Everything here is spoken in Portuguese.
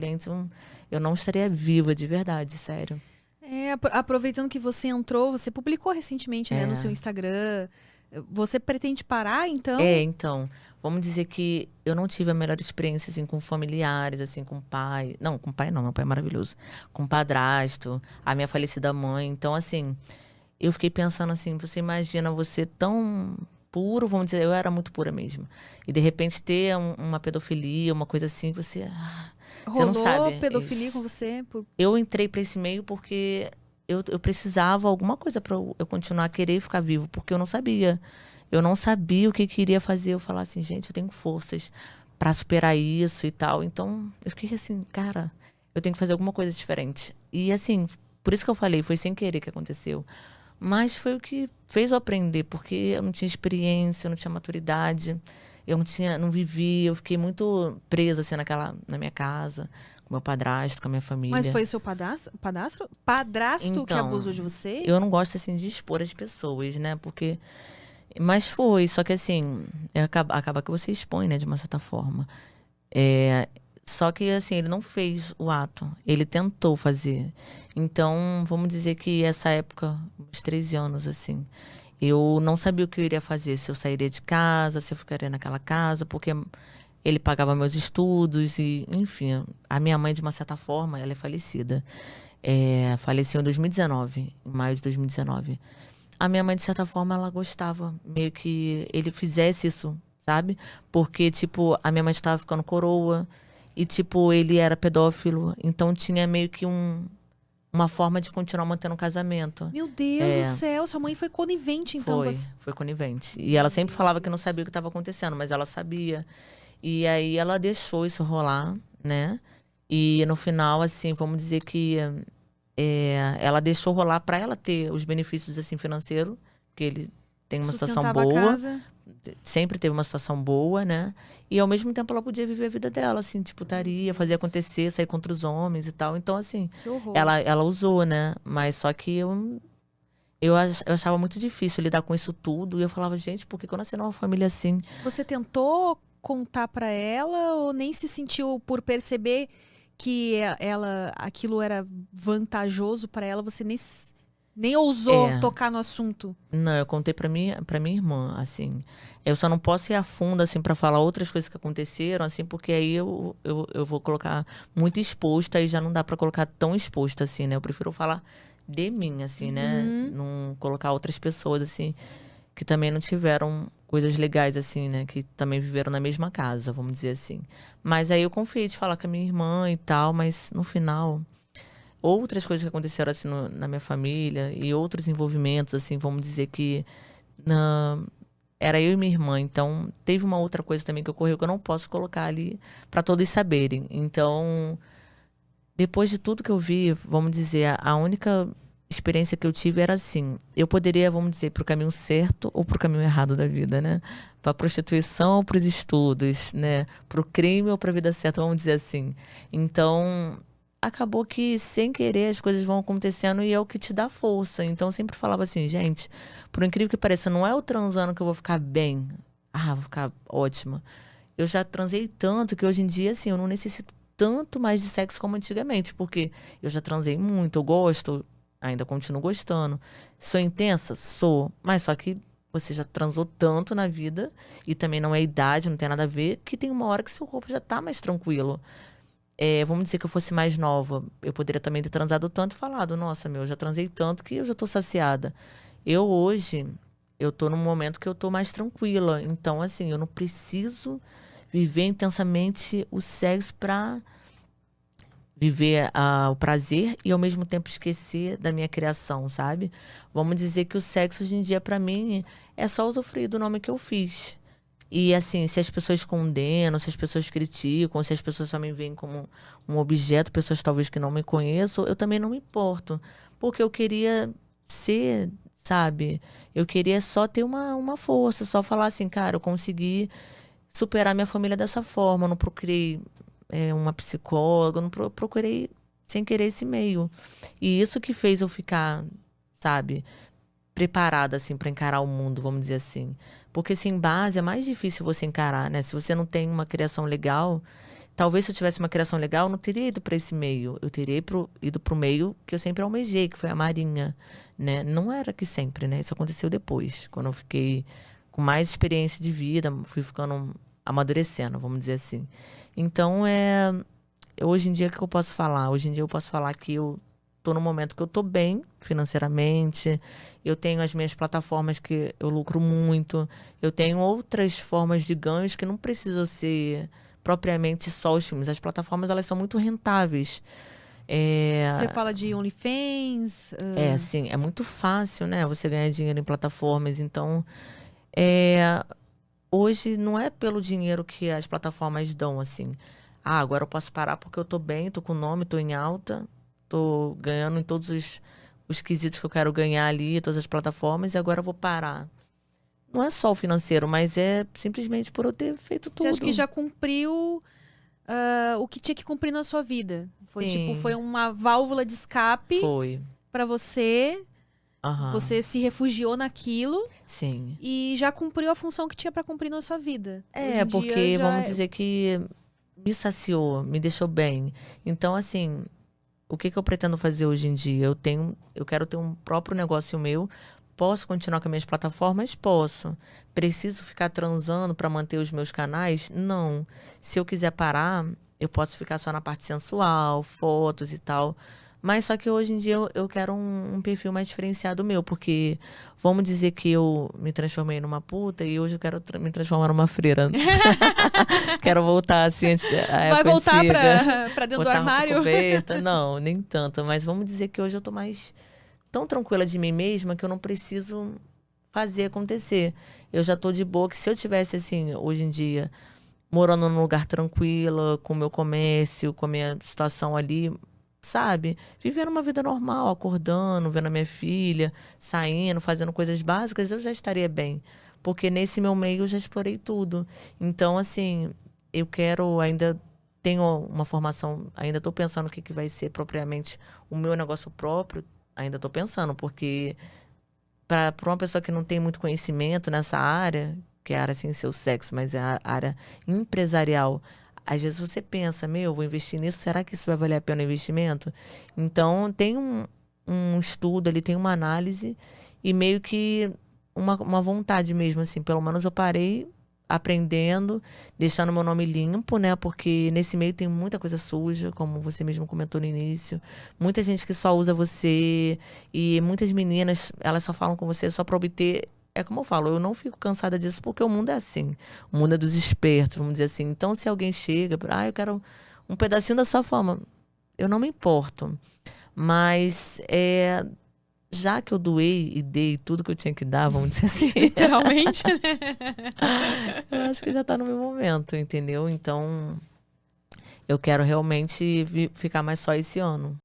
clientes, eu não estaria viva de verdade, sério. Aproveitando que você entrou, você publicou recentemente, né, no seu É. Instagram. Você pretende parar, então? Então, vamos dizer que eu não tive a melhor experiência, assim, com familiares, assim, com pai. Não, com pai não, meu pai é maravilhoso. Com padrasto, a minha falecida mãe. Então, assim, eu fiquei pensando assim, você imagina você tão puro, vamos dizer, eu era muito pura mesmo. E de repente ter uma pedofilia, uma coisa assim, você não Rolou sabe. pedofilia com você? Eu entrei para esse meio porque eu precisava alguma coisa para eu continuar a querer ficar vivo, porque eu não sabia. Eu não sabia o que queria fazer. Eu falava assim, gente, eu tenho forças para superar isso e tal. Então, eu fiquei assim, cara, eu tenho que fazer alguma coisa diferente. E assim, por isso que eu falei, foi sem querer que aconteceu. Mas foi o que fez eu aprender, porque eu não tinha experiência, eu não tinha maturidade, eu não vivi, eu fiquei muito presa assim na minha casa, com meu padrasto, com a minha Mas família. foi o seu padrasto que Então, abusou de você? eu não gosto assim de expor as pessoas, né? Porque mas foi, só que assim, acaba que você expõe, né, de uma certa forma. É, só que assim, ele não fez o ato, ele tentou fazer. Então, vamos dizer que essa época, uns 13 anos, assim, eu não sabia o que eu iria fazer, se eu sairia de casa, se eu ficaria naquela casa, porque ele pagava meus estudos e, enfim, a minha mãe, de uma certa forma, ela é falecida. Faleceu em 2019, em maio de 2019. A minha mãe, de certa forma, ela gostava meio que ele fizesse isso, sabe? Porque, tipo, a minha mãe estava ficando coroa e, tipo, ele era pedófilo. Então, tinha meio que uma forma de continuar mantendo o casamento. Meu Deus do céu, sua mãe foi conivente, então, com as... Foi conivente. E ela sempre falava que não sabia o que estava acontecendo, mas ela sabia. E aí ela deixou isso rolar, né? E no final, assim, vamos dizer que ela deixou rolar para ela ter os benefícios assim financeiros, porque ele tem uma situação Sustentava a boa, casa. sempre teve uma situação boa, né? E ao mesmo tempo ela podia viver a vida dela, assim, de putaria, fazer acontecer, sair contra os homens e tal. Então, assim, Que horror. ela usou, né? Mas só que eu achava muito difícil lidar com isso tudo. E eu falava, gente, por que que eu nasci numa família assim? Você tentou contar pra ela ou nem se sentiu por perceber que aquilo era vantajoso pra ela, você nem ousou É, tocar no assunto? não, eu contei para minha irmã, assim. Eu só não posso ir a fundo, assim, para falar outras coisas que aconteceram, assim, porque aí eu vou colocar muito exposta e já não dá para colocar tão exposta, assim, né? Eu prefiro falar de mim, assim, né? Uhum. Não colocar outras pessoas, assim, que também não tiveram coisas legais, assim, né? Que também viveram na mesma casa, vamos dizer assim. Mas aí eu confiei de falar com a minha irmã e tal, mas no final outras coisas que aconteceram assim na minha família e outros envolvimentos, assim, vamos dizer que na, era eu e minha irmã. Então, teve uma outra coisa também que ocorreu que eu não posso colocar ali para todos saberem. Então, depois de tudo que eu vi, vamos dizer, a única experiência que eu tive era assim, eu poderia, vamos dizer, pro caminho certo ou pro caminho errado da vida, né? Pra prostituição ou pros estudos, né? Pro crime ou pra vida certa, vamos dizer assim. Então, acabou que sem querer as coisas vão acontecendo e é o que te dá força. Então, eu sempre falava assim, gente, por incrível que pareça, não é o transando que eu vou ficar bem. Ah, vou ficar ótima. Eu já transei tanto que hoje em dia, assim, eu não necessito tanto mais de sexo como antigamente, porque eu já transei muito, eu gosto, ainda continuo gostando. Sou intensa? Sou. Mas só que você já transou tanto na vida, e também não é idade, não tem nada a ver, que tem uma hora que seu corpo já tá mais tranquilo. Vamos dizer que eu fosse mais nova, eu poderia também ter transado tanto e falado, nossa, meu, eu já transei tanto que eu já tô saciada. Eu hoje, eu tô num momento que eu tô mais tranquila. Então, assim, eu não preciso viver intensamente o sexo pra viver o prazer e ao mesmo tempo esquecer da minha criação, sabe? Vamos dizer que o sexo hoje em dia pra mim é só usufruir do nome que eu fiz. E assim, se as pessoas condenam, se as pessoas criticam, se as pessoas só me veem como um objeto, pessoas talvez que não me conheçam, eu também não me importo. Porque eu queria ser, sabe? Eu queria só ter uma força, só falar assim, cara, eu consegui superar minha família dessa forma. Eu não procurei uma psicóloga, eu não procurei sem querer esse meio. E isso que fez eu ficar, sabe, preparada assim para encarar o mundo, vamos dizer assim. Porque sem base é mais difícil você encarar, né? Se você não tem uma criação legal, Talvez se eu tivesse uma criação legal, eu não teria ido para esse meio. Eu teria ido para o meio que eu sempre almejei, que foi a Marinha, né? Não era que sempre, né? Isso aconteceu depois, quando eu fiquei com mais experiência de vida, fui ficando amadurecendo, vamos dizer assim. Então, hoje em dia, o que eu posso falar? Hoje em dia eu posso falar que eu tô no momento que eu tô bem financeiramente, eu tenho as minhas plataformas que eu lucro muito, eu tenho outras formas de ganhos que não precisam ser propriamente só os filmes. As plataformas, elas são muito rentáveis. Você fala de OnlyFans? Assim, é muito fácil, né? Você ganhar dinheiro em plataformas. Então, hoje não é pelo dinheiro que as plataformas dão, assim. Ah, agora eu posso parar porque eu tô bem, tô com nome, tô em alta, tô ganhando em todos os quesitos que eu quero ganhar ali, todas as plataformas, e agora eu vou parar. Não é só o financeiro, mas é simplesmente por eu ter feito tudo. Você acha que já cumpriu o que tinha que cumprir na sua vida? Foi Sim. tipo, foi uma válvula de escape Foi. pra você. Aham. Você se refugiou naquilo Sim. e já cumpriu a função que tinha pra cumprir na sua vida. Hoje em Porque dia já vamos dizer que me saciou, me deixou bem. Então, assim, o que eu pretendo fazer hoje em dia? Eu quero ter um próprio negócio meu. Posso continuar com as minhas plataformas? Posso. Preciso ficar transando para manter os meus canais? Não. Se eu quiser parar, eu posso ficar só na parte sensual, fotos e tal. Mas só que hoje em dia eu quero um perfil mais diferenciado meu, porque vamos dizer que eu me transformei numa puta e hoje eu quero me transformar numa freira. Quero voltar assim antes. vai voltar pra dentro do botar roupa armário? coberta. Não, nem tanto. Mas vamos dizer que hoje eu tô mais tão tranquila de mim mesma que eu não preciso fazer acontecer. Eu já tô de boa, que se eu tivesse assim, hoje em dia, morando num lugar tranquilo, com o meu comércio, com a minha situação ali, sabe? Vivendo uma vida normal, acordando, vendo a minha filha, saindo, fazendo coisas básicas, eu já estaria bem. Porque nesse meu meio eu já explorei tudo. Então, assim, eu quero ainda tenho uma formação, ainda estou pensando o que vai ser propriamente o meu negócio próprio, ainda estou pensando, porque para uma pessoa que não tem muito conhecimento nessa área, que é a área sem ser o sexo, mas é a área empresarial, às vezes você pensa, vou investir nisso, será que isso vai valer a pena o investimento? Então, tem um estudo ali, tem uma análise e meio que uma vontade mesmo, assim. Pelo menos eu parei aprendendo, deixando meu nome limpo, né? Porque nesse meio tem muita coisa suja, como você mesmo comentou no início. Muita gente que só usa você e muitas meninas, elas só falam com você só para obter. É como eu falo, eu não fico cansada disso porque o mundo é assim. O mundo é dos espertos, vamos dizer assim. Então, se alguém chega, eu quero um pedacinho da sua fama, eu não me importo. Mas, já que eu doei e dei tudo que eu tinha que dar, vamos dizer assim. Literalmente, né? Eu acho que já tá no meu momento, entendeu? Então, eu quero realmente ficar mais só esse ano.